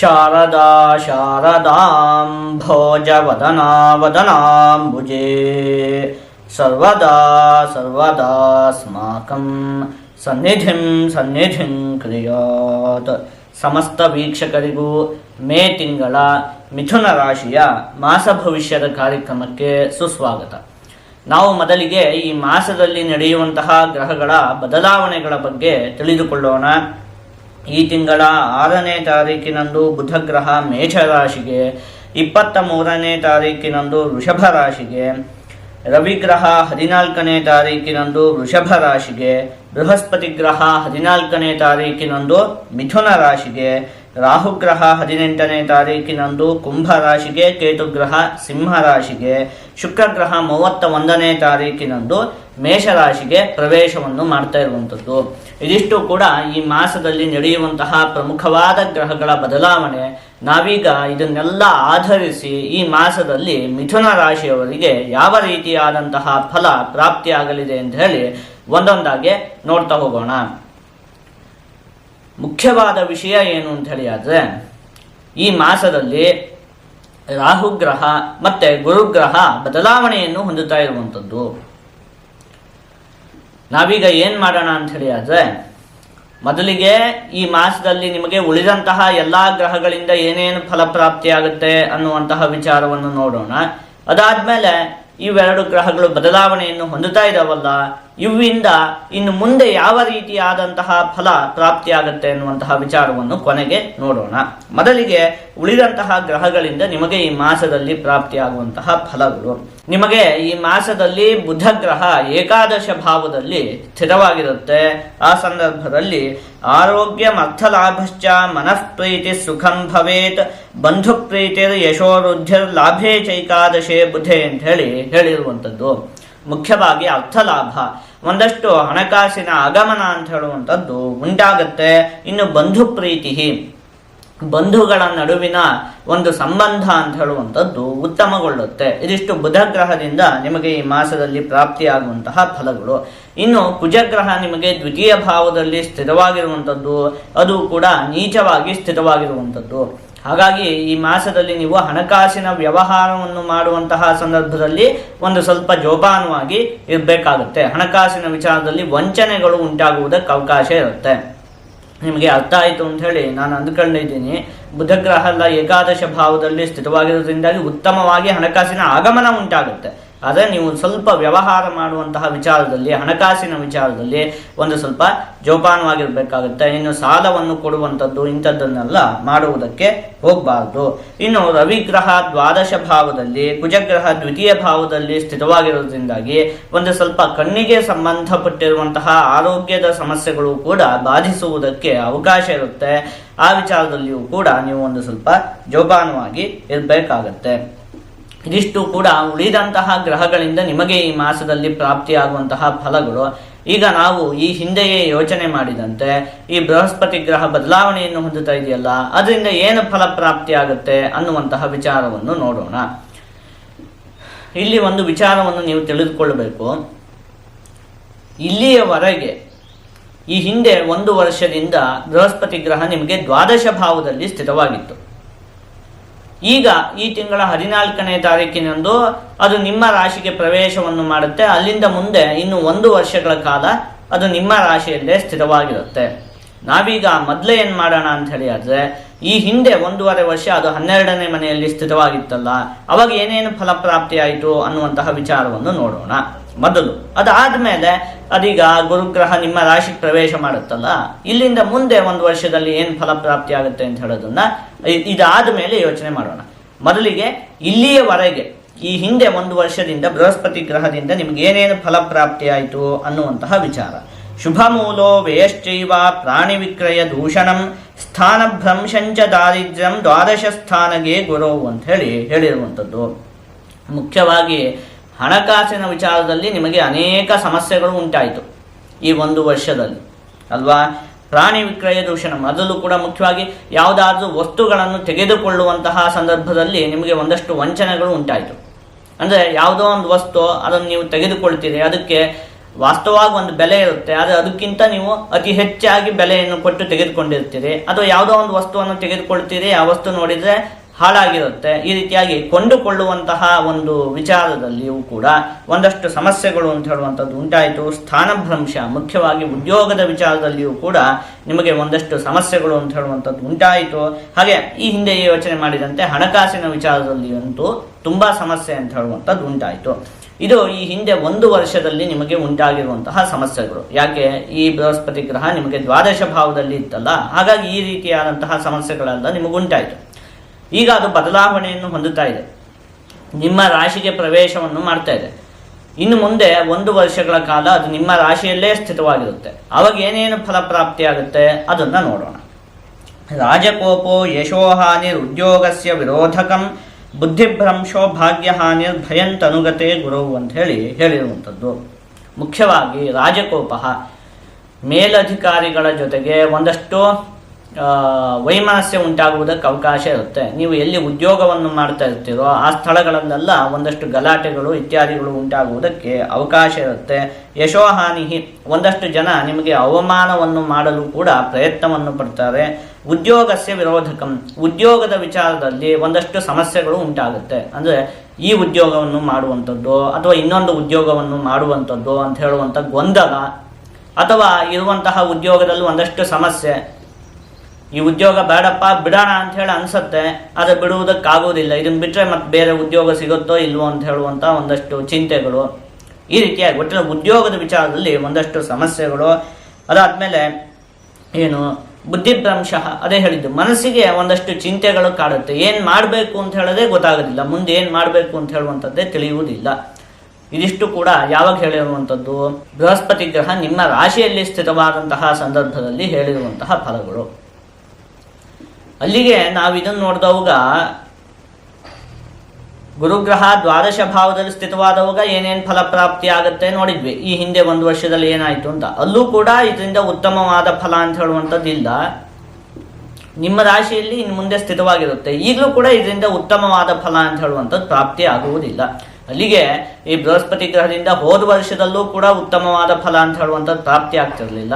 ಶಾರದಾ ಶಾರದಾಂ ಭೋಜವದನಾ ವದನಾಂಬುಜೇ ಸರ್ವದಾ ಸರ್ವದಾಸ್ಮಾಕಂ ಸನ್ನಿಧಿಂ ಸನ್ನಿಧಿಂ ಕ್ರಿಯಾತ್. ಸಮಸ್ತ ವೀಕ್ಷಕರಿಗೂ ಮೇ ತಿಂಗಳ ಮಿಥುನ ರಾಶಿಯ ಮಾಸ ಭವಿಷ್ಯದ ಕಾರ್ಯಕ್ರಮಕ್ಕೆ ಸುಸ್ವಾಗತ. ನಾವು ಮೊದಲಿಗೆ ಈ ಮಾಸದಲ್ಲಿ ನಡೆಯುವಂತಹ ಗ್ರಹಗಳ ಬದಲಾವಣೆಗಳ ಬಗ್ಗೆ ತಿಳಿದುಕೊಳ್ಳೋಣ. ಈ ತಿಂಗಳ 6ನೇ ತಾರೀಕಿನಂದು ಬುಧ ಗ್ರಹ ಮೇಷರಾಶಿಗೆ, 23ನೇ ತಾರೀಕಿನಂದು ವೃಷಭ ರಾಶಿಗೆ, ರವಿಗ್ರಹ 14ನೇ ತಾರೀಕಿನಂದು ವೃಷಭ ರಾಶಿಗೆ, ಬೃಹಸ್ಪತಿ ಗ್ರಹ 14ನೇ ತಾರೀಕಿನಂದು ಮಿಥುನ ರಾಶಿಗೆ, ರಾಹುಗ್ರಹ 18ನೇ ತಾರೀಕಿನಂದು ಕುಂಭ ರಾಶಿಗೆ, ಕೇತುಗ್ರಹ ಸಿಂಹ ರಾಶಿಗೆ, ಶುಕ್ರಗ್ರಹ 31ನೇ ತಾರೀಕಿನಂದು ಮೇಷರಾಶಿಗೆ ಪ್ರವೇಶವನ್ನು ಮಾಡ್ತಾ ಇರುವಂಥದ್ದು. ಇದಿಷ್ಟು ಕೂಡ ಈ ಮಾಸದಲ್ಲಿ ನಡೆಯುವಂತಹ ಪ್ರಮುಖವಾದ ಗ್ರಹಗಳ ಬದಲಾವಣೆ. ನಾವೀಗ ಇದನ್ನೆಲ್ಲ ಆಧರಿಸಿ ಈ ಮಾಸದಲ್ಲಿ ಮಿಥುನ ರಾಶಿಯವರಿಗೆ ಯಾವ ರೀತಿಯಾದಂತಹ ಫಲ ಪ್ರಾಪ್ತಿಯಾಗಲಿದೆ ಅಂತ ಹೇಳಿ ಒಂದೊಂದಾಗಿ ನೋಡ್ತಾ ಹೋಗೋಣ. ಮುಖ್ಯವಾದ ವಿಷಯ ಏನು ಅಂತ ಹೇಳಿ ಆದರೆ, ಈ ಮಾಸದಲ್ಲಿ ರಾಹುಗ್ರಹ ಮತ್ತೆ ಗುರುಗ್ರಹ ಬದಲಾವಣೆಯನ್ನು ಹೊಂದುತ್ತಾ ಇರುವಂಥದ್ದು. ನಾವೀಗ ಏನು ಮಾಡೋಣ ಅಂತ ಹೇಳಿ ಆದರೆ, ಮೊದಲಿಗೆ ಈ ಮಾಸದಲ್ಲಿ ನಿಮಗೆ ಉಳಿದಂತಹ ಎಲ್ಲ ಗ್ರಹಗಳಿಂದ ಏನೇನು ಫಲಪ್ರಾಪ್ತಿಯಾಗುತ್ತೆ ಅನ್ನುವಂತಹ ವಿಚಾರವನ್ನು ನೋಡೋಣ. ಅದಾದ್ಮೇಲೆ ಇವೆರಡು ಗ್ರಹಗಳು ಬದಲಾವಣೆಯನ್ನು ಹೊಂದುತ್ತಾ ಇದಾವಲ್ಲ, ಇವಿಂದ ಇನ್ನು ಮುಂದೆ ಯಾವ ರೀತಿಯಾದಂತಹ ಫಲ ಪ್ರಾಪ್ತಿಯಾಗುತ್ತೆ ಅನ್ನುವಂತಹ ವಿಚಾರವನ್ನು ಕೊನೆಗೆ ನೋಡೋಣ. ಮೊದಲಿಗೆ ಉಳಿದಂತಹ ಗ್ರಹಗಳಿಂದ ನಿಮಗೆ ಈ ಮಾಸದಲ್ಲಿ ಪ್ರಾಪ್ತಿಯಾಗುವಂತಹ ಫಲಗಳು. ನಿಮಗೆ ಈ ಮಾಸದಲ್ಲಿ ಬುಧ ಗ್ರಹ ಏಕಾದಶ ಭಾವದಲ್ಲಿ ಸ್ಥಿರವಾಗಿರುತ್ತೆ. ಆ ಸಂದರ್ಭದಲ್ಲಿ ಆರೋಗ್ಯ ಅರ್ಥಲಾಭಶ್ಚ ಮನಃಪ್ರೀತಿ ಸುಖಂ ಭವೇತ್ ಬಂಧು ಪ್ರೀತಿರ್ ಯಶೋರುದ್ಧಿರ್ ಲಾಭೇ ಚೈಕಾದಶೇ ಬುಧೆ ಅಂತ ಹೇಳಿರುವಂಥದ್ದು. ಮುಖ್ಯವಾಗಿ ಅರ್ಥಲಾಭ, ಒಂದಷ್ಟು ಹಣಕಾಸಿನ ಆಗಮನ ಅಂತ ಹೇಳುವಂಥದ್ದು ಉಂಟಾಗತ್ತೆ. ಇನ್ನು ಬಂಧು ಪ್ರೀತಿ, ಬಂಧುಗಳ ನಡುವಿನ ಒಂದು ಸಂಬಂಧ ಅಂತ ಹೇಳುವಂಥದ್ದು ಉತ್ತಮಗೊಳ್ಳುತ್ತೆ. ಇದಿಷ್ಟು ಬುಧ ಗ್ರಹದಿಂದ ನಿಮಗೆ ಈ ಮಾಸದಲ್ಲಿ ಪ್ರಾಪ್ತಿಯಾಗುವಂತಹ ಫಲಗಳು. ಇನ್ನು ಕುಜಗ್ರಹ ನಿಮಗೆ ದ್ವಿತೀಯ ಭಾವದಲ್ಲಿ ಸ್ಥಿರವಾಗಿರುವಂಥದ್ದು, ಅದು ಕೂಡ ನೀಚವಾಗಿ ಸ್ಥಿರವಾಗಿರುವಂಥದ್ದು. ಹಾಗಾಗಿ ಈ ಮಾಸದಲ್ಲಿ ನೀವು ಹಣಕಾಸಿನ ವ್ಯವಹಾರವನ್ನು ಮಾಡುವಂತಹ ಸಂದರ್ಭದಲ್ಲಿ ಒಂದು ಸ್ವಲ್ಪ ಜೋಪಾನವಾಗಿ ಇರಬೇಕಾಗುತ್ತೆ. ಹಣಕಾಸಿನ ವಿಚಾರದಲ್ಲಿ ವಂಚನೆಗಳು ಉಂಟಾಗುವುದಕ್ಕೆ ಅವಕಾಶ ಇರುತ್ತೆ. ನಿಮಗೆ ಅರ್ಥ ಆಯಿತು ಅಂತ ಹೇಳಿ ನಾನು ಅಂದುಕೊಂಡಿದ್ದೀನಿ. ಬುಧಗ್ರಹ ಎಲ್ಲ ಏಕಾದಶ ಭಾವದಲ್ಲಿ ಸ್ಥಿತವಾಗಿರೋದ್ರಿಂದಾಗಿ ಉತ್ತಮವಾಗಿ ಹಣಕಾಸಿನ ಆಗಮನ ಉಂಟಾಗುತ್ತೆ. ಆದರೆ ನೀವು ಸ್ವಲ್ಪ ವ್ಯವಹಾರ ಮಾಡುವಂತಹ ವಿಚಾರದಲ್ಲಿ, ಹಣಕಾಸಿನ ವಿಚಾರದಲ್ಲಿ ಒಂದು ಸ್ವಲ್ಪ ಜೋಪಾನವಾಗಿರ್ಬೇಕಾಗುತ್ತೆ. ಇನ್ನು ಸಾಲವನ್ನು ಕೊಡುವಂಥದ್ದು ಇಂಥದ್ದನ್ನೆಲ್ಲ ಮಾಡುವುದಕ್ಕೆ ಹೋಗಬಾರ್ದು. ಇನ್ನು ರವಿಗ್ರಹ ದ್ವಾದಶ ಭಾವದಲ್ಲಿ, ಕುಜಗ್ರಹ ದ್ವಿತೀಯ ಭಾವದಲ್ಲಿ ಸ್ಥಿತವಾಗಿರೋದ್ರಿಂದಾಗಿ ಒಂದು ಸ್ವಲ್ಪ ಕಣ್ಣಿಗೆ ಸಂಬಂಧಪಟ್ಟಿರುವಂತಹ ಆರೋಗ್ಯದ ಸಮಸ್ಯೆಗಳು ಕೂಡ ಬಾಧಿಸುವುದಕ್ಕೆ ಅವಕಾಶ ಇರುತ್ತೆ. ಆ ವಿಚಾರದಲ್ಲಿಯೂ ಕೂಡ ನೀವು ಒಂದು ಸ್ವಲ್ಪ ಜೋಪಾನವಾಗಿ ಇರಬೇಕಾಗತ್ತೆ. ಇದಿಷ್ಟು ಕೂಡ ಉಳಿದಂತಹ ಗ್ರಹಗಳಿಂದ ನಿಮಗೆ ಈ ಮಾಸದಲ್ಲಿ ಪ್ರಾಪ್ತಿಯಾಗುವಂತಹ ಫಲಗಳು. ಈಗ ನಾವು ಈ ಹಿಂದೆಯೇ ಯೋಚನೆ ಮಾಡಿದಂತೆ ಈ ಬೃಹಸ್ಪತಿ ಗ್ರಹ ಬದಲಾವಣೆಯನ್ನು ಹೊಂದುತ್ತಾ ಇದೆಯಲ್ಲ, ಅದರಿಂದ ಏನು ಫಲ ಪ್ರಾಪ್ತಿಯಾಗುತ್ತೆ ಅನ್ನುವಂತಹ ವಿಚಾರವನ್ನು ನೋಡೋಣ. ಇಲ್ಲಿ ಒಂದು ವಿಚಾರವನ್ನು ನೀವು ತಿಳಿದುಕೊಳ್ಳಬೇಕು. ಇಲ್ಲಿಯವರೆಗೆ ಈ ಹಿಂದೆ 1 ವರ್ಷದಿಂದ ಬೃಹಸ್ಪತಿ ಗ್ರಹ ನಿಮಗೆ ದ್ವಾದಶ ಭಾವದಲ್ಲಿ ಸ್ಥಿತವಾಗಿತ್ತು. ಈಗ ಈ ತಿಂಗಳ 14ನೇ ತಾರೀಕಿನಂದು ಅದು ನಿಮ್ಮ ರಾಶಿಗೆ ಪ್ರವೇಶವನ್ನು ಮಾಡುತ್ತೆ. ಅಲ್ಲಿಂದ ಮುಂದೆ ಇನ್ನು 1 ವರ್ಷಗಳ ಕಾಲ ಅದು ನಿಮ್ಮ ರಾಶಿಯಲ್ಲೇ ಸ್ಥಿರವಾಗಿರುತ್ತೆ. ನಾವೀಗ ಮೊದಲೇ ಏನು ಮಾಡೋಣ ಅಂತ ಹೇಳಿ ಆದರೆ, ಈ ಹಿಂದೆ 1.5 ವರ್ಷ ಅದು 12ನೇ ಮನೆಯಲ್ಲಿ ಸ್ಥಿತವಾಗಿತ್ತಲ್ಲ, ಅವಾಗ ಏನೇನು ಫಲಪ್ರಾಪ್ತಿ ಆಯಿತು ಅನ್ನುವಂತಹ ವಿಚಾರವನ್ನು ನೋಡೋಣ ಮೊದಲು. ಅದಾದ್ಮೇಲೆ ಅದೀಗ ಗುರುಗ್ರಹ ನಿಮ್ಮ ರಾಶಿಗೆ ಪ್ರವೇಶ ಮಾಡುತ್ತಲ್ಲ, ಇಲ್ಲಿಂದ ಮುಂದೆ 1 ವರ್ಷದಲ್ಲಿ ಏನು ಫಲಪ್ರಾಪ್ತಿ ಆಗುತ್ತೆ ಅಂತ ಹೇಳೋದನ್ನ ಇದಾದ ಮೇಲೆ ಯೋಚನೆ ಮಾಡೋಣ. ಮೊದಲಿಗೆ ಇಲ್ಲಿಯವರೆಗೆ ಈ ಹಿಂದೆ 1 ವರ್ಷದಿಂದ ಬೃಹಸ್ಪತಿ ಗ್ರಹದಿಂದ ನಿಮ್ಗೆ ಏನೇನು ಫಲಪ್ರಾಪ್ತಿ ಆಯಿತು ಅನ್ನುವಂತಹ ವಿಚಾರ. ಶುಭ ಮೂಲೋ ವ್ಯಯಶ್ಚೈವ ಪ್ರಾಣಿ ವಿಕ್ರಯ ದೂಷಣಂ ಸ್ಥಾನಭ್ರಂಶಂಚ ದಾರಿದ್ರ್ಯಂ ದ್ವಾದಶ ಸ್ಥಾನಗೆ ಗುರುವು ಅಂತ ಹೇಳಿರುವಂಥದ್ದು. ಮುಖ್ಯವಾಗಿ ಹಣಕಾಸಿನ ವಿಚಾರದಲ್ಲಿ ನಿಮಗೆ ಅನೇಕ ಸಮಸ್ಯೆಗಳು ಉಂಟಾಯಿತು ಈ 1 ವರ್ಷದಲ್ಲಿ ಅಲ್ವಾ. ಪ್ರಾಣಿ ವಿಕ್ರಯ ದೂಷಣ, ಅದರಲ್ಲೂ ಕೂಡ ಮುಖ್ಯವಾಗಿ ಯಾವುದಾದ್ರೂ ವಸ್ತುಗಳನ್ನು ತೆಗೆದುಕೊಳ್ಳುವಂತಹ ಸಂದರ್ಭದಲ್ಲಿ ನಿಮಗೆ ಒಂದಷ್ಟು ವಂಚನೆಗಳು ಉಂಟಾಯಿತು. ಅಂದರೆ ಯಾವುದೋ ಒಂದು ವಸ್ತು ಅದನ್ನು ನೀವು ತೆಗೆದುಕೊಳ್ತೀರಿ, ಅದಕ್ಕೆ ವಾಸ್ತವವಾಗಿ ಒಂದು ಬೆಲೆ ಇರುತ್ತೆ, ಆದರೆ ಅದಕ್ಕಿಂತ ನೀವು ಅತಿ ಹೆಚ್ಚಾಗಿ ಬೆಲೆಯನ್ನು ಕೊಟ್ಟು ತೆಗೆದುಕೊಂಡಿರ್ತೀರಿ, ಅಥವಾ ಯಾವುದೋ ಒಂದು ವಸ್ತುವನ್ನು ತೆಗೆದುಕೊಳ್ತೀರಿ, ಆ ವಸ್ತು ನೋಡಿದರೆ ಹಾಳಾಗಿರುತ್ತೆ. ಈ ರೀತಿಯಾಗಿ ಕೊಂಡುಕೊಳ್ಳುವಂತಹ ಒಂದು ವಿಚಾರದಲ್ಲಿಯೂ ಕೂಡ ಒಂದಷ್ಟು ಸಮಸ್ಯೆಗಳು ಅಂತ ಹೇಳುವಂಥದ್ದು ಉಂಟಾಯಿತು. ಸ್ಥಾನಭ್ರಂಶ, ಮುಖ್ಯವಾಗಿ ಉದ್ಯೋಗದ ವಿಚಾರದಲ್ಲಿಯೂ ಕೂಡ ನಿಮಗೆ ಒಂದಷ್ಟು ಸಮಸ್ಯೆಗಳು ಅಂತ ಹೇಳುವಂಥದ್ದು ಉಂಟಾಯಿತು. ಹಾಗೆ ಈ ಹಿಂದೆ ಯೋಚನೆ ಮಾಡಿದಂತೆ ಹಣಕಾಸಿನ ವಿಚಾರದಲ್ಲಿಯಂತೂ ತುಂಬಾ ಸಮಸ್ಯೆ ಅಂತ ಹೇಳುವಂಥದ್ದು ಉಂಟಾಯಿತು. ಇದು ಈ ಹಿಂದೆ 1 ವರ್ಷದಲ್ಲಿ ನಿಮಗೆ ಉಂಟಾಗಿರುವಂತಹ ಸಮಸ್ಯೆಗಳು. ಯಾಕೆ? ಈ ಬೃಹಸ್ಪತಿ ಗ್ರಹ ನಿಮಗೆ ದ್ವಾದಶ ಭಾವದಲ್ಲಿ ಇತ್ತಲ್ಲ, ಹಾಗಾಗಿ ಈ ರೀತಿಯಾದಂತಹ ಸಮಸ್ಯೆಗಳೆಲ್ಲ ನಿಮಗುಂಟಾಯಿತು. ಈಗ ಅದು ಬದಲಾವಣೆಯನ್ನು ಹೊಂದುತ್ತಾ ಇದೆ, ನಿಮ್ಮ ರಾಶಿಗೆ ಪ್ರವೇಶವನ್ನು ಮಾಡ್ತಾ ಇದೆ. ಇನ್ನು ಮುಂದೆ 1 ವರ್ಷಗಳ ಕಾಲ ಅದು ನಿಮ್ಮ ರಾಶಿಯಲ್ಲೇ ಸ್ಥಿತವಾಗಿರುತ್ತೆ. ಅವಾಗ ಏನೇನು ಫಲಪ್ರಾಪ್ತಿಯಾಗುತ್ತೆ ಅದನ್ನು ನೋಡೋಣ. ರಾಜಕೋಪೋ ಯಶೋಹಾನಿರ್ ಉದ್ಯೋಗಸ್ಯ ವಿರೋಧಕಂ ಬುದ್ಧಿಭ್ರಂಶೋ ಭಾಗ್ಯಹಾನಿರ್ ಭಯಂತನುಗತೆ ಗುರು ಅಂತ ಹೇಳಿರುವಂಥದ್ದು. ಮುಖ್ಯವಾಗಿ ರಾಜಕೋಪ, ಮೇಲಧಿಕಾರಿಗಳ ಜೊತೆಗೆ ಒಂದಷ್ಟು ವೈಮನಸ್ಯ ಉಂಟಾಗುವುದಕ್ಕೆ ಅವಕಾಶ ಇರುತ್ತೆ. ನೀವು ಎಲ್ಲಿ ಉದ್ಯೋಗವನ್ನು ಮಾಡ್ತಾ ಇರ್ತೀರೋ ಆ ಸ್ಥಳಗಳಲ್ಲೆಲ್ಲ ಒಂದಷ್ಟು ಗಲಾಟೆಗಳು ಇತ್ಯಾದಿಗಳು ಉಂಟಾಗುವುದಕ್ಕೆ ಅವಕಾಶ ಇರುತ್ತೆ. ಯಶೋಹಾನಿ, ಒಂದಷ್ಟು ಜನ ನಿಮಗೆ ಅವಮಾನವನ್ನು ಮಾಡಲು ಕೂಡ ಪ್ರಯತ್ನವನ್ನು ಪಡ್ತಾರೆ. ಉದ್ಯೋಗಸ್ಯ ವಿರೋಧಕಂ, ಉದ್ಯೋಗದ ವಿಚಾರದಲ್ಲಿ ಒಂದಷ್ಟು ಸಮಸ್ಯೆಗಳು ಉಂಟಾಗುತ್ತೆ. ಅಂದರೆ ಈ ಉದ್ಯೋಗವನ್ನು ಮಾಡುವಂಥದ್ದು ಅಥವಾ ಇನ್ನೊಂದು ಉದ್ಯೋಗವನ್ನು ಮಾಡುವಂಥದ್ದು ಅಂತ ಹೇಳುವಂಥ ಗೊಂದಲ, ಅಥವಾ ಇರುವಂತಹ ಉದ್ಯೋಗದಲ್ಲಿ ಒಂದಷ್ಟು ಸಮಸ್ಯೆ. ಈ ಉದ್ಯೋಗ ಬೇಡಪ್ಪ ಬಿಡೋಣ ಅಂತ ಹೇಳಿ ಅನ್ಸುತ್ತೆ, ಆದರೆ ಬಿಡುವುದಕ್ಕಾಗೋದಿಲ್ಲ. ಇದನ್ನು ಬಿಟ್ಟರೆ ಮತ್ತೆ ಬೇರೆ ಉದ್ಯೋಗ ಸಿಗುತ್ತೋ ಇಲ್ವೋ ಅಂತ ಹೇಳುವಂಥ ಒಂದಷ್ಟು ಚಿಂತೆಗಳು. ಈ ರೀತಿಯಾಗಿ ಒಟ್ಟಿನ ಉದ್ಯೋಗದ ವಿಚಾರದಲ್ಲಿ ಒಂದಷ್ಟು ಸಮಸ್ಯೆಗಳು. ಅದಾದಮೇಲೆ ಏನು ಬುದ್ಧಿಭ್ರಂಶ, ಅದೇ ಹೇಳಿದ್ದು, ಮನಸ್ಸಿಗೆ ಒಂದಷ್ಟು ಚಿಂತೆಗಳು ಕಾಡುತ್ತೆ. ಏನು ಮಾಡಬೇಕು ಅಂತ ಹೇಳೋದೇ ಗೊತ್ತಾಗೋದಿಲ್ಲ, ಮುಂದೆ ಏನು ಮಾಡಬೇಕು ಅಂತ ಹೇಳುವಂಥದ್ದೇ ತಿಳಿಯುವುದಿಲ್ಲ. ಇದಿಷ್ಟು ಕೂಡ ಯಾವಾಗ ಹೇಳಿರುವಂಥದ್ದು? ಬೃಹಸ್ಪತಿ ಗ್ರಹ ನಿಮ್ಮ ರಾಶಿಯಲ್ಲಿ ಸ್ಥಿತವಾದಂತಹ ಸಂದರ್ಭದಲ್ಲಿ ಹೇಳಿರುವಂತಹ ಫಲಗಳು. ಅಲ್ಲಿಗೆ ನಾವು ಇದನ್ನು ನೋಡಿದವಾಗ ಗುರುಗ್ರಹ ದ್ವಾದಶ ಭಾವದಲ್ಲಿ ಸ್ಥಿತವಾದವಾಗ ಏನೇನು ಫಲಪ್ರಾಪ್ತಿ ಆಗುತ್ತೆ ನೋಡಿದ್ವಿ. ಈ ಹಿಂದೆ 1 ವರ್ಷದಲ್ಲಿ ಏನಾಯಿತು ಅಂತ. ಅಲ್ಲೂ ಕೂಡ ಇದರಿಂದ ಉತ್ತಮವಾದ ಫಲ ಅಂತ ಹೇಳುವಂಥದ್ದಿಲ್ಲ. ನಿಮ್ಮ ರಾಶಿಯಲ್ಲಿ ಇನ್ನು ಮುಂದೆ ಸ್ಥಿತವಾಗಿರುತ್ತೆ, ಈಗಲೂ ಕೂಡ ಇದರಿಂದ ಉತ್ತಮವಾದ ಫಲ ಅಂತ ಹೇಳುವಂಥದ್ದು ಪ್ರಾಪ್ತಿ ಆಗುವುದಿಲ್ಲ. ಅಲ್ಲಿಗೆ ಈ ಬೃಹಸ್ಪತಿ ಗ್ರಹದಿಂದ ಹೋದ ವರ್ಷದಲ್ಲೂ ಕೂಡ ಉತ್ತಮವಾದ ಫಲ ಅಂತ ಹೇಳುವಂಥದ್ದು ಪ್ರಾಪ್ತಿ ಆಗ್ತಿರಲಿಲ್ಲ.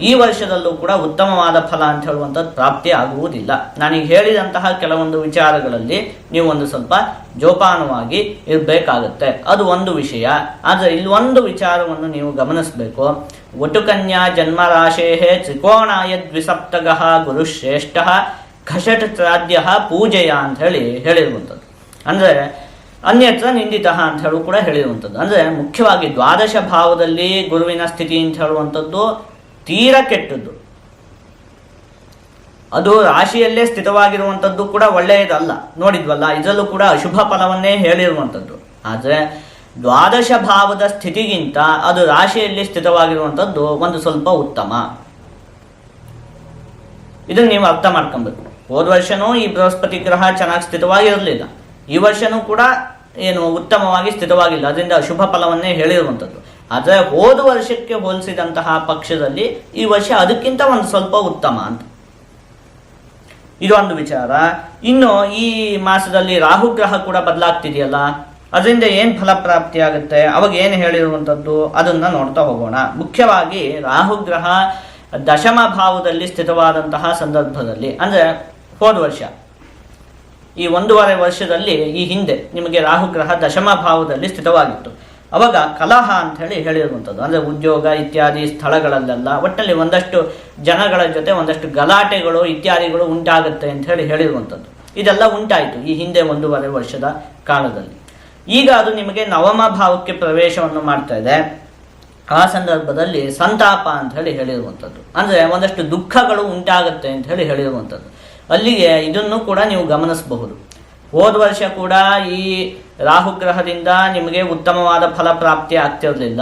ಈ ವರ್ಷದಲ್ಲೂ ಕೂಡ ಉತ್ತಮವಾದ ಫಲ ಅಂತ ಹೇಳುವಂಥದ್ದು ಪ್ರಾಪ್ತಿ ಆಗುವುದಿಲ್ಲ. ನಾನೀಗ ಹೇಳಿದಂತಹ ಕೆಲವೊಂದು ವಿಚಾರಗಳಲ್ಲಿ ನೀವು ಒಂದು ಸ್ವಲ್ಪ ಜೋಪಾನವಾಗಿ ಇರಬೇಕಾಗುತ್ತೆ. ಅದು ಒಂದು ವಿಷಯ. ಆದರೆ ಇಲ್ಲಿ ಒಂದು ವಿಚಾರವನ್ನು ನೀವು ಗಮನಿಸಬೇಕು. ವಟುಕನ್ಯಾ ಜನ್ಮರಾಶೇ ತ್ರಿಕೋಣಾಯ ದ್ವಿಸಪ್ತಗಃ ಗುರುಶ್ರೇಷ್ಠ ಖಷಟ್ ತ್ರಾದ್ಯ ಪೂಜೆಯ ಅಂತ ಹೇಳಿರುವಂಥದ್ದು. ಅಂದರೆ ಅನ್ಯತ್ರ ನಿಂದಿತ ಅಂತ ಹೇಳು ಕೂಡ ಹೇಳಿರುವಂಥದ್ದು. ಅಂದರೆ ಮುಖ್ಯವಾಗಿ ದ್ವಾದಶ ಭಾವದಲ್ಲಿ ಗುರುವಿನ ಸ್ಥಿತಿ ಅಂತ ಹೇಳುವಂಥದ್ದು ತೀರಾ ಕೆಟ್ಟದ್ದು. ಅದು ರಾಶಿಯಲ್ಲೇ ಸ್ಥಿತವಾಗಿರುವಂಥದ್ದು ಕೂಡ ಒಳ್ಳೆಯದಲ್ಲ, ನೋಡಿದ್ವಲ್ಲ. ಇದರಲ್ಲೂ ಕೂಡ ಅಶುಭ ಫಲವನ್ನೇ ಹೇಳಿರುವಂಥದ್ದು. ಆದರೆ ದ್ವಾದಶ ಭಾವದ ಸ್ಥಿತಿಗಿಂತ ಅದು ರಾಶಿಯಲ್ಲಿ ಸ್ಥಿತವಾಗಿರುವಂಥದ್ದು ಒಂದು ಸ್ವಲ್ಪ ಉತ್ತಮ. ಇದನ್ನು ನೀವು ಅರ್ಥ ಮಾಡ್ಕೊಬೇಕು. ಹೋದ ವರ್ಷನೂ ಈ ಬೃಹಸ್ಪತಿ ಗ್ರಹ ಚೆನ್ನಾಗಿ ಸ್ಥಿತವಾಗಿರಲಿಲ್ಲ, ಈ ವರ್ಷನೂ ಕೂಡ ಏನು ಉತ್ತಮವಾಗಿ ಸ್ಥಿತವಾಗಿಲ್ಲ, ಅದರಿಂದ ಅಶುಭ ಫಲವನ್ನೇ ಹೇಳಿರುವಂಥದ್ದು. ಆದರೆ ಹೋದ ವರ್ಷಕ್ಕೆ ಹೋಲಿಸಿದಂತಹ ಪಕ್ಷದಲ್ಲಿ ಈ ವರ್ಷ ಅದಕ್ಕಿಂತ ಒಂದು ಸ್ವಲ್ಪ ಉತ್ತಮ ಅಂತ, ಇದೊಂದು ವಿಚಾರ. ಇನ್ನು ಈ ಮಾಸದಲ್ಲಿ ರಾಹುಗ್ರಹ ಕೂಡ ಬದಲಾಗ್ತಿದೆಯಲ್ಲ, ಅದರಿಂದ ಏನು ಫಲಪ್ರಾಪ್ತಿ ಆಗುತ್ತೆ, ಅವಾಗ ಏನು ಹೇಳಿರುವಂಥದ್ದು ಅದನ್ನು ನೋಡ್ತಾ ಹೋಗೋಣ. ಮುಖ್ಯವಾಗಿ ರಾಹುಗ್ರಹ ದಶಮ ಭಾವದಲ್ಲಿ ಸ್ಥಿತವಾದಂತಹ ಸಂದರ್ಭದಲ್ಲಿ, ಅಂದರೆ ಹೋದ ವರ್ಷ ಈ 1.5 ವರ್ಷದಲ್ಲಿ ಈ ಹಿಂದೆ ನಿಮಗೆ ರಾಹುಗ್ರಹ ದಶಮ ಭಾವದಲ್ಲಿ ಸ್ಥಿತವಾಗಿತ್ತು. ಅವಾಗ ಕಲಹ ಅಂತ ಹೇಳಿರುವಂಥದ್ದು, ಅಂದರೆ ಉದ್ಯೋಗ ಇತ್ಯಾದಿ ಸ್ಥಳಗಳಲ್ಲೆಲ್ಲ ಒಟ್ಟಲ್ಲಿ ಒಂದಷ್ಟು ಜನಗಳ ಜೊತೆ ಒಂದಷ್ಟು ಗಲಾಟೆಗಳು ಇತ್ಯಾದಿಗಳು ಉಂಟಾಗುತ್ತೆ ಅಂತ ಹೇಳಿರುವಂಥದ್ದು. ಇದೆಲ್ಲ ಉಂಟಾಯಿತು ಈ ಹಿಂದೆ 1.5 ವರ್ಷದ ಕಾಲದಲ್ಲಿ. ಈಗ ಅದು ನಿಮಗೆ ನವಮ ಭಾವಕ್ಕೆ ಪ್ರವೇಶವನ್ನು ಮಾಡ್ತಾ ಇದೆ. ಆ ಸಂದರ್ಭದಲ್ಲಿ ಸಂತಾಪ ಅಂತ ಹೇಳಿರುವಂಥದ್ದು, ಅಂದರೆ ಒಂದಷ್ಟು ದುಃಖಗಳು ಉಂಟಾಗುತ್ತೆ ಅಂತ ಹೇಳಿರುವಂಥದ್ದು. ಅಲ್ಲಿಗೆ ಇದನ್ನು ಕೂಡ ನೀವು ಗಮನಿಸಬಹುದು. ಹೋದ ವರ್ಷ ಕೂಡ ಈ ರಾಹುಗ್ರಹದಿಂದ ನಿಮಗೆ ಉತ್ತಮವಾದ ಫಲ ಪ್ರಾಪ್ತಿ ಆಗ್ತಿರಲಿಲ್ಲ.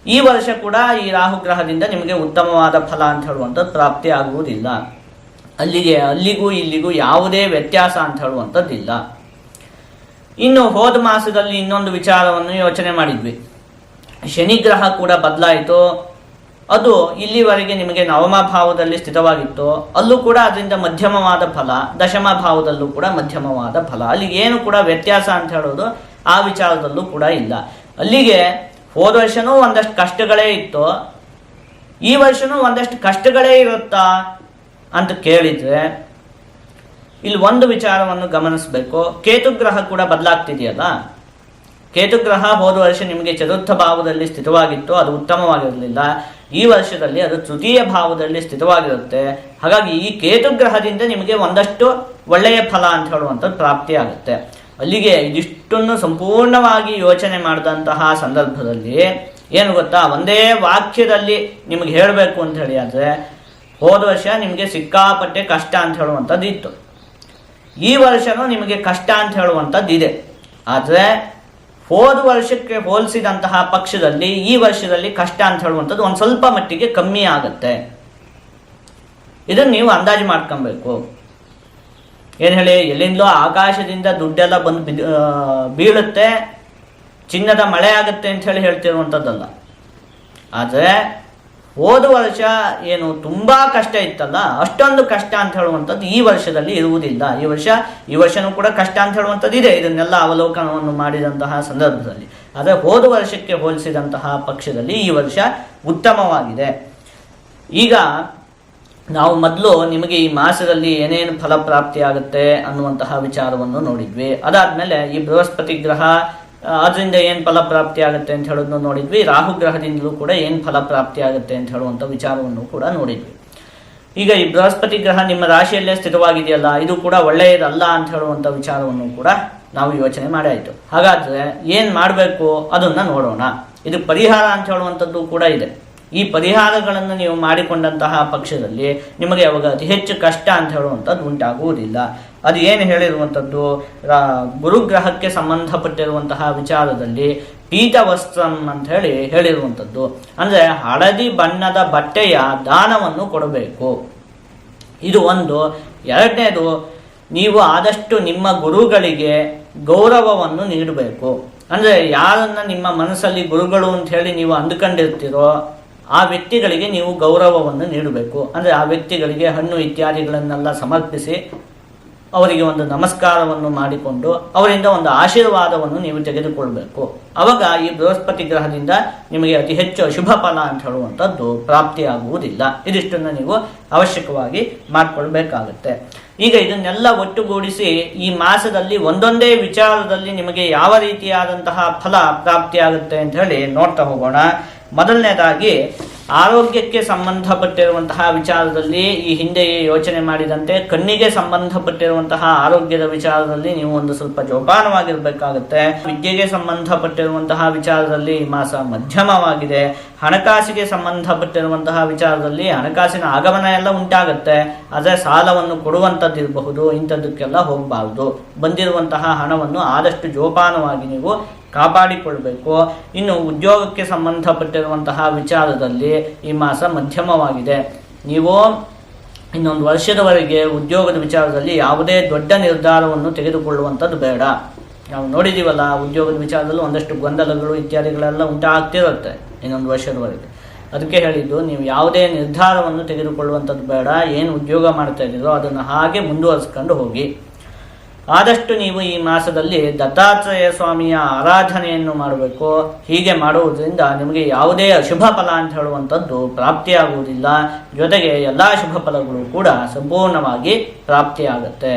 ಈ ವರ್ಷ ಕೂಡ ಈ ರಾಹುಗ್ರಹದಿಂದ ನಿಮಗೆ ಉತ್ತಮವಾದ ಫಲ ಅಂತ ಹೇಳುವಂಥದ್ದು ಪ್ರಾಪ್ತಿ ಆಗುವುದಿಲ್ಲ. ಅಲ್ಲಿಗೆ ಅಲ್ಲಿಗೂ ಇಲ್ಲಿಗೂ ಯಾವುದೇ ವ್ಯತ್ಯಾಸ ಅಂತ ಹೇಳುವಂಥದ್ದಿಲ್ಲ. ಇನ್ನು ಹೋದ ಮಾಸದಲ್ಲಿ ಇನ್ನೊಂದು ವಿಚಾರವನ್ನು ಯೋಚನೆ ಮಾಡಿದ್ವಿ. ಶನಿಗ್ರಹ ಕೂಡ ಬದಲಾಯಿತು. ಅದು ಇಲ್ಲಿವರೆಗೆ ನಿಮಗೆ ನವಮ ಭಾವದಲ್ಲಿ ಸ್ಥಿತವಾಗಿತ್ತು, ಅಲ್ಲೂ ಕೂಡ ಅದರಿಂದ ಮಧ್ಯಮವಾದ ಫಲ, ದಶಮ ಭಾವದಲ್ಲೂ ಕೂಡ ಮಧ್ಯಮವಾದ ಫಲ. ಅಲ್ಲಿಗೆ ಏನು ಕೂಡ ವ್ಯತ್ಯಾಸ ಅಂತ ಹೇಳೋದು ಆ ವಿಚಾರದಲ್ಲೂ ಕೂಡ ಇಲ್ಲ. ಅಲ್ಲಿಗೆ ಹೋದ ವರ್ಷನೂ ಒಂದಷ್ಟು ಕಷ್ಟಗಳೇ ಇತ್ತು, ಈ ವರ್ಷನೂ ಒಂದಷ್ಟು ಕಷ್ಟಗಳೇ ಇರುತ್ತಾ ಅಂತ ಕೇಳಿದ್ರೆ ಇಲ್ಲಿ ಒಂದು ವಿಚಾರವನ್ನು ಗಮನಿಸಬೇಕು. ಕೇತುಗ್ರಹ ಕೂಡ ಬದಲಾಗ್ತಿದೆಯಲ್ಲ. ಕೇತುಗ್ರಹ ಹೋದ ವರ್ಷ ನಿಮಗೆ ಚತುರ್ಥ ಭಾವದಲ್ಲಿ ಸ್ಥಿತವಾಗಿತ್ತು, ಅದು ಉತ್ತಮವಾಗಿರಲಿಲ್ಲ. ಈ ವರ್ಷದಲ್ಲಿ ಅದು ತೃತೀಯ ಭಾವದಲ್ಲಿ ಸ್ಥಿತವಾಗಿರುತ್ತೆ. ಹಾಗಾಗಿ ಈ ಕೇತುಗ್ರಹದಿಂದ ನಿಮಗೆ ಒಂದಷ್ಟು ಒಳ್ಳೆಯ ಫಲ ಅಂತ ಹೇಳುವಂಥದ್ದು ಪ್ರಾಪ್ತಿಯಾಗುತ್ತೆ. ಅಲ್ಲಿಗೆ ಇದಿಷ್ಟನ್ನು ಸಂಪೂರ್ಣವಾಗಿ ಯೋಚನೆ ಮಾಡಿದಂತಹ ಸಂದರ್ಭದಲ್ಲಿ ಏನು ಗೊತ್ತಾ, ಒಂದೇ ವಾಕ್ಯದಲ್ಲಿ ನಿಮಗೆ ಹೇಳಬೇಕು ಅಂತ ಹೇಳಿ ಆದರೆ ಹೋದ ವರ್ಷ ನಿಮಗೆ ಸಿಕ್ಕಾಪಟ್ಟೆ ಕಷ್ಟ ಅಂತ ಹೇಳುವಂಥದ್ದು ಇತ್ತು, ಈ ವರ್ಷನೂ ನಿಮಗೆ ಕಷ್ಟ ಅಂತ ಹೇಳುವಂಥದ್ದು ಇದೆ. ಆದರೆ ಹೋದ ವರ್ಷಕ್ಕೆ ಹೋಲಿಸಿದಂತಹ ಪಕ್ಷದಲ್ಲಿ ಈ ವರ್ಷದಲ್ಲಿ ಕಷ್ಟ ಅಂತ ಹೇಳುವಂಥದ್ದು ಒಂದು ಸ್ವಲ್ಪ ಮಟ್ಟಿಗೆ ಕಮ್ಮಿ ಆಗುತ್ತೆ. ಇದನ್ನು ನೀವು ಅಂದಾಜು ಮಾಡ್ಕೊಬೇಕು. ಏನು ಹೇಳಿ, ಎಲ್ಲಿಂದಲೋ ಆಕಾಶದಿಂದ ದುಡ್ಡೆಲ್ಲ ಬಂದು ಬೀಳುತ್ತೆ, ಚಿನ್ನದ ಮಳೆ ಆಗುತ್ತೆ ಅಂತ ಹೇಳಿ ಹೇಳ್ತಿರುವಂಥದ್ದಲ್ಲ. ಆದರೆ ಹೋದ ವರ್ಷ ಏನು ತುಂಬ ಕಷ್ಟ ಇತ್ತಲ್ಲ, ಅಷ್ಟೊಂದು ಕಷ್ಟ ಅಂತ ಹೇಳುವಂಥದ್ದು ಈ ವರ್ಷದಲ್ಲಿ ಇರುವುದಿಲ್ಲ. ಈ ವರ್ಷನೂ ಕೂಡ ಕಷ್ಟ ಅಂತ ಹೇಳುವಂಥದ್ದು ಇದೆ, ಇದನ್ನೆಲ್ಲ ಅವಲೋಕನವನ್ನು ಮಾಡಿದಂತಹ ಸಂದರ್ಭದಲ್ಲಿ. ಆದರೆ ಹೋದ ವರ್ಷಕ್ಕೆ ಹೋಲಿಸಿದಂತಹ ಪಕ್ಷದಲ್ಲಿ ಈ ವರ್ಷ ಉತ್ತಮವಾಗಿದೆ. ಈಗ ನಾವು ಮೊದಲು ನಿಮಗೆ ಈ ಮಾಸದಲ್ಲಿ ಏನೇನು ಫಲಪ್ರಾಪ್ತಿ ಆಗುತ್ತೆ ಅನ್ನುವಂತಹ ವಿಚಾರವನ್ನು ನೋಡಿದ್ವಿ. ಅದಾದಮೇಲೆ ಈ ಬೃಹಸ್ಪತಿ ಗ್ರಹ ಅದರಿಂದ ಏನು ಫಲಪ್ರಾಪ್ತಿ ಆಗುತ್ತೆ ಅಂತ ಹೇಳೋದನ್ನು ನೋಡಿದ್ವಿ. ರಾಹು ಗ್ರಹದಿಂದಲೂ ಕೂಡ ಏನು ಫಲಪ್ರಾಪ್ತಿ ಆಗುತ್ತೆ ಅಂತ ಹೇಳುವಂಥ ವಿಚಾರವನ್ನು ಕೂಡ ನೋಡಿದ್ವಿ. ಈಗ ಈ ಬೃಹಸ್ಪತಿ ಗ್ರಹ ನಿಮ್ಮ ರಾಶಿಯಲ್ಲೇ ಸ್ಥಿತವಾಗಿದೆಯಲ್ಲ, ಇದು ಕೂಡ ಒಳ್ಳೆಯದಲ್ಲ ಅಂತ ಹೇಳುವಂಥ ವಿಚಾರವನ್ನು ಕೂಡ ನಾವು ಯೋಚನೆ ಮಾಡಾಯಿತು. ಹಾಗಾದರೆ ಏನು ಮಾಡಬೇಕು ಅದನ್ನು ನೋಡೋಣ. ಇದು ಪರಿಹಾರ ಅಂತ ಹೇಳುವಂಥದ್ದು ಕೂಡ ಇದೆ. ಈ ಪರಿಹಾರಗಳನ್ನು ನೀವು ಮಾಡಿಕೊಂಡಂತಹ ಪಕ್ಷದಲ್ಲಿ ನಿಮಗೆ ಯಾವಾಗ ಅತಿ ಹೆಚ್ಚು ಕಷ್ಟ ಅಂತ ಹೇಳುವಂಥದ್ದು ಉಂಟಾಗುವುದಿಲ್ಲ. ಅದು ಏನು ಹೇಳಿರುವಂಥದ್ದು, ಗುರುಗ್ರಹಕ್ಕೆ ಸಂಬಂಧಪಟ್ಟಿರುವಂತಹ ವಿಚಾರದಲ್ಲಿ ಪೀತವಸ್ತ್ರಂ ಅಂತ ಹೇಳಿರುವಂಥದ್ದು. ಅಂದರೆ ಹಳದಿ ಬಣ್ಣದ ಬಟ್ಟೆಯ ದಾನವನ್ನು ಕೊಡಬೇಕು. ಇದು ಒಂದು. ಎರಡನೇದು, ನೀವು ಆದಷ್ಟು ನಿಮ್ಮ ಗುರುಗಳಿಗೆ ಗೌರವವನ್ನು ನೀಡಬೇಕು. ಅಂದರೆ ಯಾರನ್ನ ನಿಮ್ಮ ಮನಸ್ಸಲ್ಲಿ ಗುರುಗಳು ಅಂತ ಹೇಳಿ ನೀವು ಅಂದುಕೊಂಡಿರ್ತೀರೋ ಆ ವ್ಯಕ್ತಿಗಳಿಗೆ ನೀವು ಗೌರವವನ್ನು ನೀಡಬೇಕು. ಅಂದರೆ ಆ ವ್ಯಕ್ತಿಗಳಿಗೆ ಹಣ್ಣು ಇತ್ಯಾದಿಗಳನ್ನೆಲ್ಲ ಸಮರ್ಪಿಸಿ ಅವರಿಗೆ ಒಂದು ನಮಸ್ಕಾರವನ್ನು ಮಾಡಿಕೊಂಡು ಅವರಿಂದ ಒಂದು ಆಶೀರ್ವಾದವನ್ನು ನೀವು ತೆಗೆದುಕೊಳ್ಬೇಕು. ಅವಾಗ ಈ ಬೃಹಸ್ಪತಿ ಗ್ರಹದಿಂದ ನಿಮಗೆ ಅತಿ ಹೆಚ್ಚು ಅಶುಭ ಫಲ ಅಂತ ಹೇಳುವಂಥದ್ದು ಪ್ರಾಪ್ತಿಯಾಗುವುದಿಲ್ಲ. ಇದಿಷ್ಟನ್ನು ನೀವು ಅವಶ್ಯಕವಾಗಿ ಮಾಡಿಕೊಳ್ಬೇಕಾಗುತ್ತೆ. ಈಗ ಇದನ್ನೆಲ್ಲ ಒಟ್ಟುಗೂಡಿಸಿ ಈ ಮಾಸದಲ್ಲಿ ಒಂದೊಂದೇ ವಿಚಾರದಲ್ಲಿ ನಿಮಗೆ ಯಾವ ರೀತಿಯಾದಂತಹ ಫಲ ಪ್ರಾಪ್ತಿಯಾಗುತ್ತೆ ಅಂತ ಹೇಳಿ ನೋಡ್ತಾ ಹೋಗೋಣ. ಮೊದಲನೇದಾಗಿ ಆರೋಗ್ಯಕ್ಕೆ ಸಂಬಂಧಪಟ್ಟಿರುವಂತಹ ವಿಚಾರದಲ್ಲಿ ಈ ಹಿಂದೆಯೇ ಯೋಚನೆ ಮಾಡಿದಂತೆ ಕಣ್ಣಿಗೆ ಸಂಬಂಧಪಟ್ಟಿರುವಂತಹ ಆರೋಗ್ಯದ ವಿಚಾರದಲ್ಲಿ ನೀವು ಒಂದು ಸ್ವಲ್ಪ ಜೋಪಾನವಾಗಿರಬೇಕಾಗುತ್ತೆ. ವಿದ್ಯೆಗೆ ಸಂಬಂಧಪಟ್ಟಿರುವಂತಹ ವಿಚಾರದಲ್ಲಿ ಈ ಮಾಸ ಮಧ್ಯಮವಾಗಿದೆ. ಹಣಕಾಸಿಗೆ ಸಂಬಂಧಪಟ್ಟಿರುವಂತಹ ವಿಚಾರದಲ್ಲಿ ಹಣಕಾಸಿನ ಆಗಮನ ಎಲ್ಲ ಉಂಟಾಗುತ್ತೆ. ಆದರೆ ಸಾಲವನ್ನು ಕೊಡುವಂಥದ್ದು ಇರಬಹುದು, ಇಂಥದ್ದಕ್ಕೆಲ್ಲ ಹೋಗಬಾರ್ದು. ಬಂದಿರುವಂತಹ ಹಣವನ್ನು ಆದಷ್ಟು ಜೋಪಾನವಾಗಿ ನೀವು ಕಾಪಾಡಿಕೊಳ್ಬೇಕು. ಇನ್ನು ಉದ್ಯೋಗಕ್ಕೆ ಸಂಬಂಧಪಟ್ಟಿರುವಂತಹ ವಿಚಾರದಲ್ಲಿ ಈ ಮಾಸ ಮಧ್ಯಮವಾಗಿದೆ. ನೀವು ಇನ್ನೊಂದು ವರ್ಷದವರೆಗೆ ಉದ್ಯೋಗದ ವಿಚಾರದಲ್ಲಿ ಯಾವುದೇ ದೊಡ್ಡ ನಿರ್ಧಾರವನ್ನು ತೆಗೆದುಕೊಳ್ಳುವಂಥದ್ದು ಬೇಡ. ನಾವು ನೋಡಿದ್ದೀವಲ್ಲ, ಉದ್ಯೋಗದ ವಿಚಾರದಲ್ಲಿ ಒಂದಷ್ಟು ಗೊಂದಲಗಳು ಇತ್ಯಾದಿಗಳೆಲ್ಲ ಉಂಟಾಗ್ತಿರುತ್ತೆ ಇನ್ನೊಂದು ವರ್ಷದವರೆಗೆ. ಅದಕ್ಕೆ ಹೇಳಿದ್ದು, ನೀವು ಯಾವುದೇ ನಿರ್ಧಾರವನ್ನು ತೆಗೆದುಕೊಳ್ಳುವಂಥದ್ದು ಬೇಡ. ಏನು ಉದ್ಯೋಗ ಮಾಡ್ತಾ ಇದ್ದೀರೋ ಅದನ್ನು ಹಾಗೆ ಮುಂದುವರಿಸ್ಕೊಂಡು ಹೋಗಿ. ಆದಷ್ಟು ನೀವು ಈ ಮಾಸದಲ್ಲಿ ದತ್ತಾತ್ರೇಯ ಸ್ವಾಮಿಯ ಆರಾಧನೆಯನ್ನು ಮಾಡಬೇಕು. ಹೀಗೆ ಮಾಡುವುದರಿಂದ ನಿಮಗೆ ಯಾವುದೇ ಅಶುಭ ಫಲ ಅಂತ ಹೇಳುವಂಥದ್ದು ಪ್ರಾಪ್ತಿಯಾಗುವುದಿಲ್ಲ. ಜೊತೆಗೆ ಎಲ್ಲ ಶುಭ ಫಲಗಳು ಕೂಡ ಸಂಪೂರ್ಣವಾಗಿ ಪ್ರಾಪ್ತಿಯಾಗುತ್ತೆ.